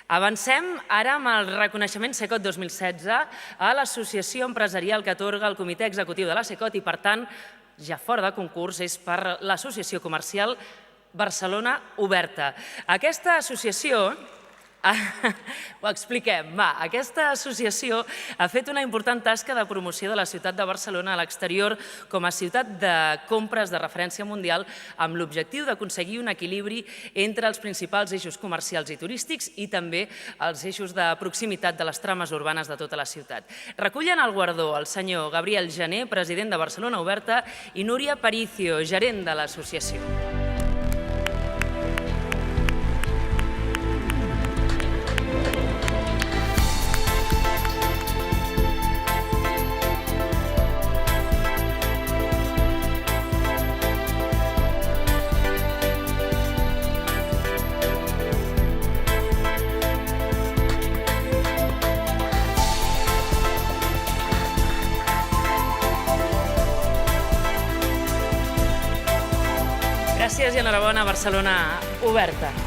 Avancem ara amb el reconeixement Cecot 2016 a l'associació empresarial que atorga el comitè executiu de la Cecot i, per tant, ja fora de concurs, és per l'associació comercial Barcelona Oberta. Aquesta associació... Ho expliquem. Aquesta associació ha fet una important tasca de promoció de la ciutat de Barcelona a l'exterior com a ciutat de compres de referència mundial amb l'objectiu d'aconseguir un equilibri entre els principals eixos comercials i turístics i també els eixos de proximitat de les trames urbanes de tota la ciutat. Recullen el guardó el senyor Gabriel Jané, president de Barcelona Oberta, i Núria Paricio, gerent de l'associació. Gràcies i enhorabona, Barcelona Oberta.